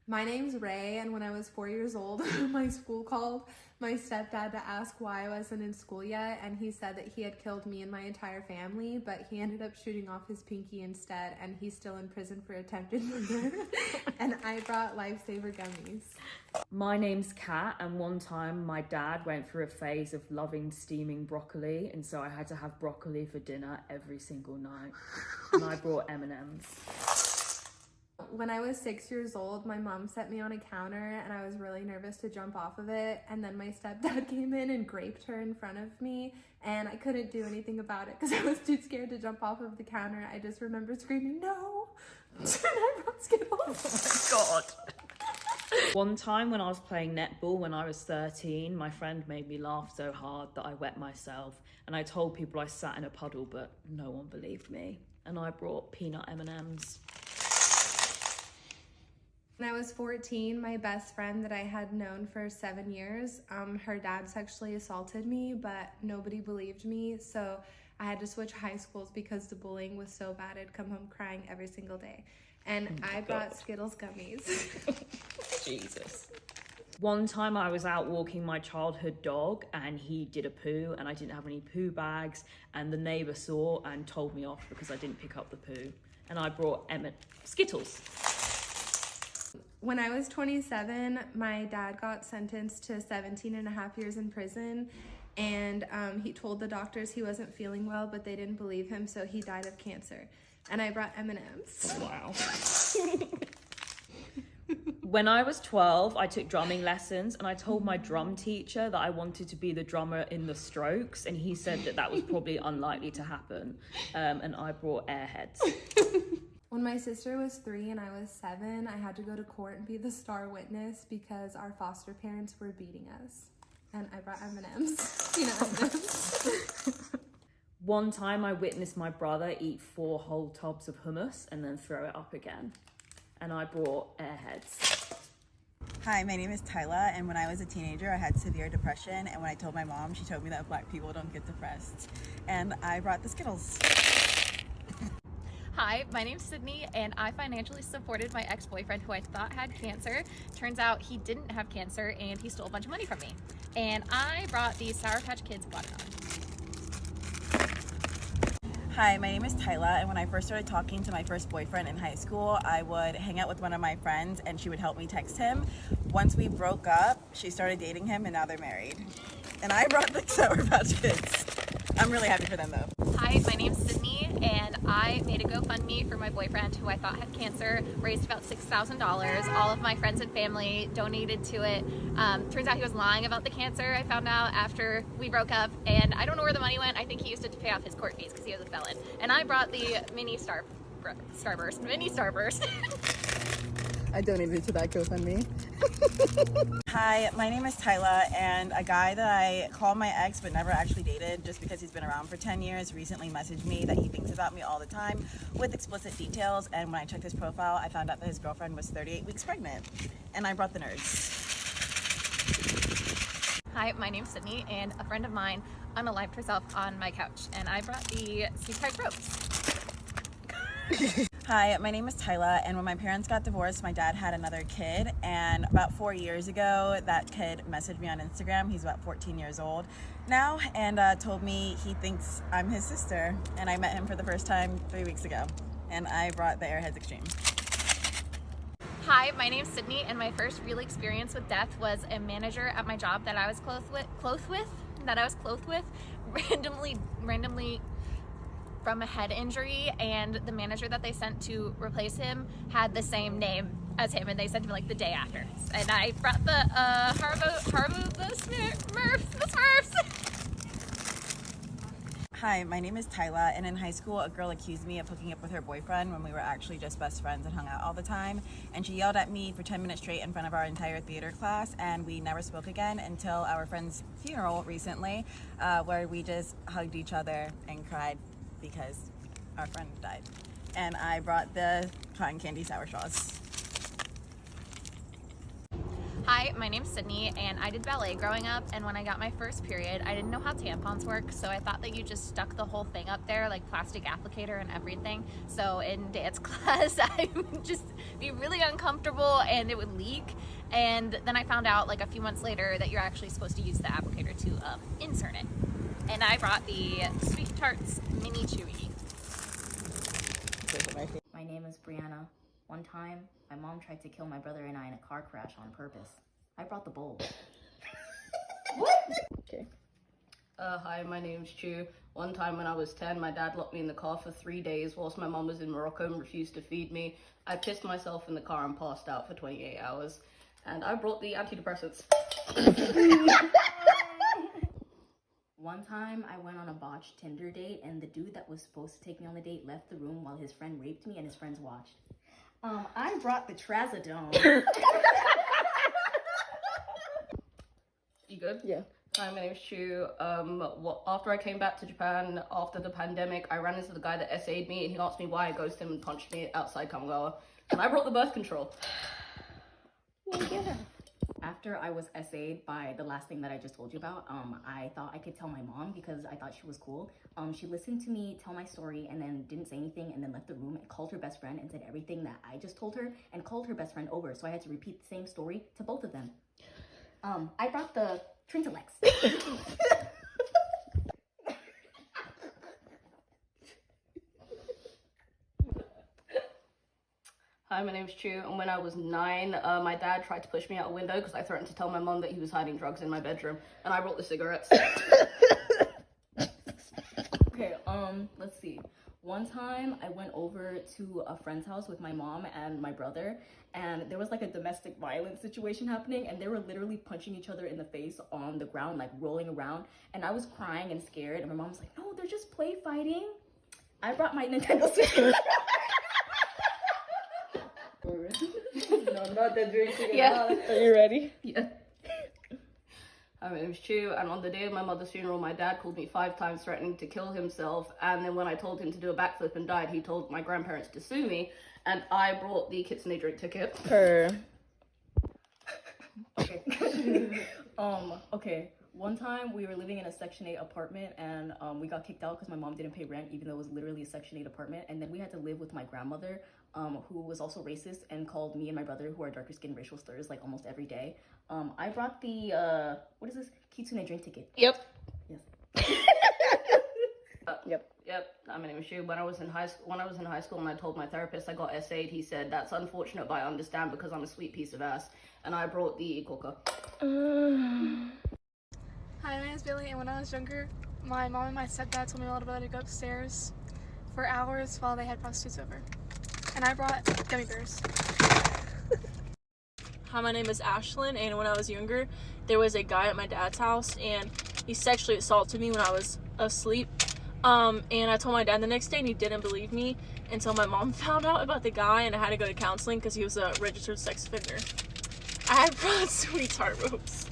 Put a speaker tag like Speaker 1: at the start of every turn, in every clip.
Speaker 1: My name's Ray, and when I was 4 years old, my school called my stepdad to ask why I wasn't in school yet, and he said that he had killed me and my entire family, but he ended up shooting off his pinky instead, and he's still in prison for attempted murder. And I brought lifesaver gummies.
Speaker 2: My name's Kat, and one time my dad went through a phase of loving steaming broccoli, and so I had to have broccoli for dinner every single night, and I brought M&Ms.
Speaker 1: When I was 6 years old, my mom set me on a counter and I was really nervous to jump off of it. And then my stepdad came in and raped her in front of me, and I couldn't do anything about it because I was too scared to jump off of the counter. I just remember screaming, "No!" And I brought Skittles.
Speaker 2: Oh my God. One time when I was playing netball when I was 13, my friend made me laugh so hard that I wet myself, and I told people I sat in a puddle, but no one believed me. And I brought peanut M&Ms.
Speaker 1: When I was 14, my best friend that I had known for 7 years, her dad sexually assaulted me, but nobody believed me, so I had to switch high schools because the bullying was so bad. I'd come home crying every single day. And I brought Skittles gummies.
Speaker 2: Jesus. One time I was out walking my childhood dog and he did a poo and I didn't have any poo bags, and the neighbour saw and told me off because I didn't pick up the poo, and I brought Skittles.
Speaker 1: When I was 27, my dad got sentenced to 17 and a half years in prison, and he told the doctors he wasn't feeling well, but they didn't believe him, so he died of cancer. And I brought M&Ms.
Speaker 2: Wow. When I was 12, I took drumming lessons, and I told my drum teacher that I wanted to be the drummer in the Strokes, and he said that that was probably unlikely to happen, and I brought Airheads.
Speaker 1: When my sister was 3 and I was 7, I had to go to court and be the star witness because our foster parents were beating us. And I brought M&Ms, peanut M&Ms.
Speaker 2: One time I witnessed my brother eat 4 whole tubs of hummus and then throw it up again. And I brought Airheads.
Speaker 3: Hi, my name is Tyla, and when I was a teenager, I had severe depression, and when I told my mom, she told me that Black people don't get depressed. And I brought the Skittles.
Speaker 4: Hi, my name's Sydney, and I financially supported my ex-boyfriend who I thought had cancer. Turns out he didn't have cancer, and he stole a bunch of money from me. And I brought these Sour Patch Kids watermelon.
Speaker 3: Hi, my name is Tyla, and when I first started talking to my first boyfriend in high school, I would hang out with one of my friends, and she would help me text him. Once we broke up, she started dating him, and now they're married. And I brought the Sour Patch Kids. I'm really happy for them, though.
Speaker 4: Hi, my name's Sydney, and I made a GoFundMe for my boyfriend who I thought had cancer, raised about $6,000. All of my friends and family donated to it. Turns out he was lying about the cancer, I found out after we broke up, and I don't know where the money went. I think he used it to pay off his court fees because he was a felon. And I brought the mini Starburst.
Speaker 3: I donated to that GoFundMe. Hi, my name is Tyla, and a guy that I call my ex but never actually dated just because he's been around for 10 years recently messaged me that he thinks about me all the time with explicit details, and when I checked his profile, I found out that his girlfriend was 38 weeks pregnant, and I brought the nerds.
Speaker 4: Hi, my name's Sydney, and a friend of mine unalived herself on my couch, and I brought the sea-type ropes.
Speaker 3: Hi, my name is Tyla, and when my parents got divorced, my dad had another kid, and about 4 years ago, that kid messaged me on Instagram. He's about 14 years old now, and told me he thinks I'm his sister, and I met him for the first time 3 weeks ago, and I brought the Airheads Extreme.
Speaker 4: Hi, my name's Sydney, and my first real experience with death was a manager at my job that I was close with, randomly from a head injury, and the manager that they sent to replace him had the same name as him, and they sent him like the day after. And I brought the Smurfs.
Speaker 3: Hi, my name is Tyla, and in high school, a girl accused me of hooking up with her boyfriend when we were actually just best friends and hung out all the time. And she yelled at me for 10 minutes straight in front of our entire theater class, and we never spoke again until our friend's funeral recently, where we just hugged each other and cried because our friend died. And I brought the cotton candy sour straws.
Speaker 4: Hi, Hi, my name's Sydney, and I did ballet growing up, and when I got my first period, I didn't know how tampons work, so I thought that you just stuck the whole thing up there, like plastic applicator and everything. So in dance class, I would just be really uncomfortable and it would leak. And then I found out like a few months later that you're actually supposed to use the applicator to insert it. And I brought the Sweet Tarts Mini Chewy.
Speaker 5: My name is Brianna. One time, my mom tried to kill my brother and I in a car crash on purpose. I brought the bowl.
Speaker 6: Hi, my name's Chu. One time when I was 10, my dad locked me in the car for 3 days whilst my mom was in Morocco and refused to feed me. I pissed myself in the car and passed out for 28 hours. And I brought the antidepressants.
Speaker 5: One time, I went on a botched Tinder date, and the dude that was supposed to take me on the date left the room while his friend raped me and his friends watched. I brought the trazodone.
Speaker 6: You good?
Speaker 2: Yeah.
Speaker 6: Hi, my name's Chu. After I came back to Japan after the pandemic, I ran into the guy that SA'd me and he asked me why I ghosted him and punched me outside Kamogawa. And I brought the birth control.
Speaker 5: After I was SA'd by the last thing that I just told you about, I thought I could tell my mom because I thought she was cool. She listened to me tell my story and then didn't say anything and then left the room and called her best friend and said everything that I just told her and called her best friend over. So I had to repeat the same story to both of them. I brought the Trintalex.
Speaker 6: Hi, my name's Chu, and when I was 9, my dad tried to push me out a window because I threatened to tell my mom that he was hiding drugs in my bedroom, and I brought the cigarettes.
Speaker 5: Okay, let's see. One time I went over to a friend's house with my mom and my brother, and there was like a domestic violence situation happening, and they were literally punching each other in the face on the ground, like rolling around, and I was crying and scared, and my mom was like, no, they're just play fighting. I brought my Nintendo Switch.
Speaker 2: No, not the drinking.
Speaker 6: Yeah.
Speaker 2: Are you ready?
Speaker 6: Yeah. Hi, my name's Chu, and on the day of my mother's funeral, my dad called me 5 times threatening to kill himself, and then when I told him to do a backflip and died, he told my grandparents to sue me, and I brought the Kitsune drink ticket.
Speaker 5: Okay. Okay. One time we were living in a Section 8 apartment and we got kicked out because my mom didn't pay rent even though it was literally a Section 8 apartment. And then we had to live with my grandmother who was also racist and called me and my brother who are darker skinned racial slurs like almost every day. I brought the, what is this? Kitsune drink ticket.
Speaker 2: Yep.
Speaker 5: Yes.
Speaker 6: Yep. My name is Shu. When I was in high school and I told my therapist I got SA'd, he said, that's unfortunate, but I understand because I'm a sweet piece of ass. And I brought the coca.
Speaker 7: Hi, my name is Billy, and when I was younger, my mom and my stepdad told me a lot about it to go upstairs for hours while they had prostitutes over. And I brought gummy bears.
Speaker 8: Hi, my name is Ashlyn, and when I was younger, there was a guy at my dad's house, and he sexually assaulted me when I was asleep. And I told my dad the next day, and he didn't believe me until my mom found out about the guy, and I had to go to counseling because he was a registered sex offender. I brought sweetheart ropes.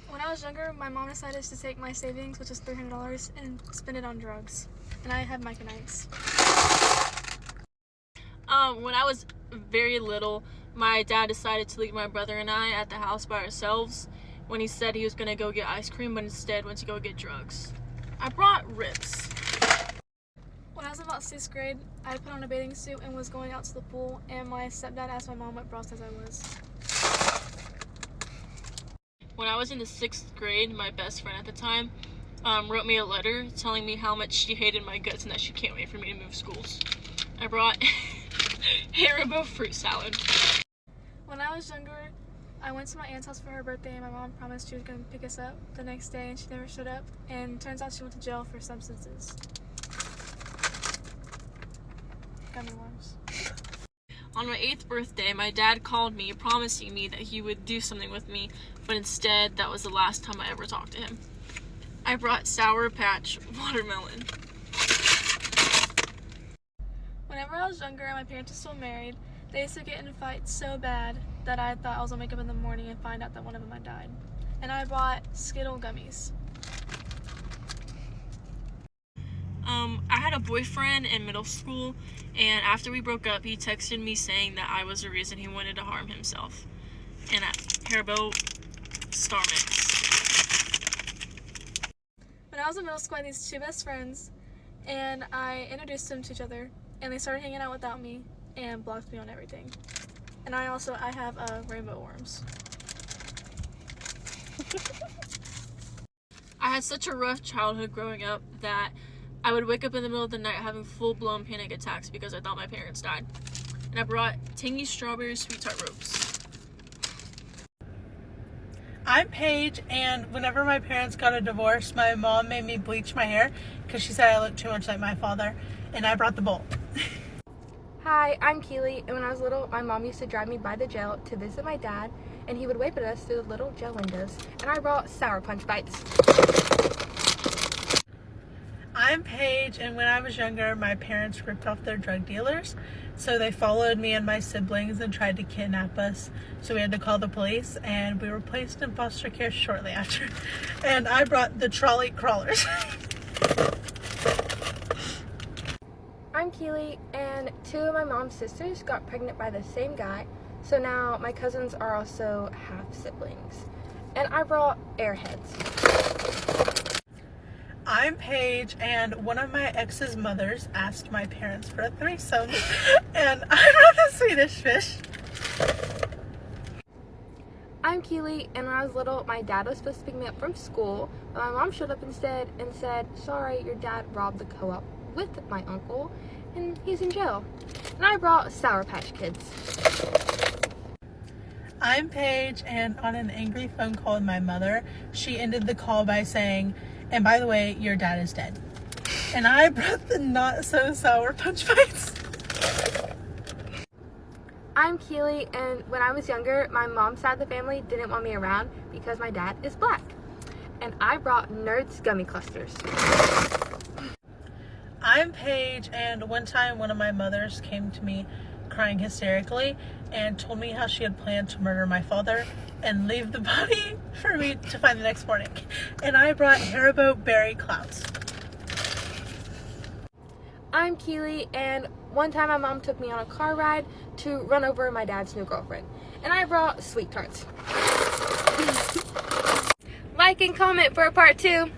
Speaker 7: When I was younger, my mom decided to take my savings, which was $300, and spend it on drugs. And I had Mike and Ike's.
Speaker 8: When I was very little, my dad decided to leave my brother and I at the house by ourselves when he said he was going to go get ice cream, but instead went to go get drugs. I brought rips.
Speaker 7: When I was about 6th grade, I put on a bathing suit and was going out to the pool, and my stepdad asked my mom what bra size I was.
Speaker 8: When I was in the 6th grade, my best friend at the time wrote me a letter telling me how much she hated my guts and that she can't wait for me to move schools. I brought Haribo fruit salad.
Speaker 7: When I was younger, I went to my aunt's house for her birthday, and my mom promised she was going to pick us up the next day, and she never showed up, and turns out she went to jail for substances. Gummy worms.
Speaker 8: On my 8th birthday, my dad called me promising me that he would do something with me, but instead, that was the last time I ever talked to him. I brought Sour Patch watermelon.
Speaker 7: Whenever I was younger and my parents were still married, they used to get in fights so bad that I thought I was gonna wake up in the morning and find out that one of them had died. And I bought Skittle gummies.
Speaker 8: I had a boyfriend in middle school, and after we broke up, he texted me saying that I was the reason he wanted to harm himself. and a Haribo Star Mix.
Speaker 7: When I was in middle school, I had these two best friends, and I introduced them to each other, and they started hanging out without me and blocked me on everything. And I have rainbow worms.
Speaker 8: I had such a rough childhood growing up that I would wake up in the middle of the night having full-blown panic attacks because I thought my parents died. And I brought tangy strawberry sweet tart ropes.
Speaker 9: I'm Paige, and whenever my parents got a divorce, my mom made me bleach my hair because she said I looked too much like my father, and I brought the bowl.
Speaker 1: Hi, I'm Keely, and when I was little, my mom used to drive me by the jail to visit my dad, and he would wave at us through the little jail windows, and I brought Sour Punch Bites.
Speaker 9: I'm Paige, and when I was younger, my parents ripped off their drug dealers, so they followed me and my siblings and tried to kidnap us, so we had to call the police, and we were placed in foster care shortly after, and I brought the trolley crawlers.
Speaker 1: I'm Keely, and two of my mom's sisters got pregnant by the same guy, so now my cousins are also half siblings. And I brought Airheads.
Speaker 9: I'm Paige, and one of my ex's mothers asked my parents for a threesome, and I brought the Swedish fish.
Speaker 1: I'm Keely, and when I was little, my dad was supposed to pick me up from school, but my mom showed up instead and said, sorry, your dad robbed the co-op with my uncle, and he's in jail. And I brought Sour Patch Kids.
Speaker 9: I'm Paige, and on an angry phone call with my mother, she ended the call by saying, and by the way, your dad is dead. And I brought the not so sour punch bites.
Speaker 1: I'm Keely, and when I was younger, my mom's side of the family didn't want me around because my dad is black. And I brought Nerds Gummy Clusters.
Speaker 9: I'm Paige, and one time one of my mothers came to me crying hysterically and told me how she had planned to murder my father and leave the body for me to find the next morning. And I brought Haribo Berry Clouds.
Speaker 1: I'm Keely, and one time my mom took me on a car ride to run over my dad's new girlfriend. And I brought Sweet Tarts. Like and comment for a part 2.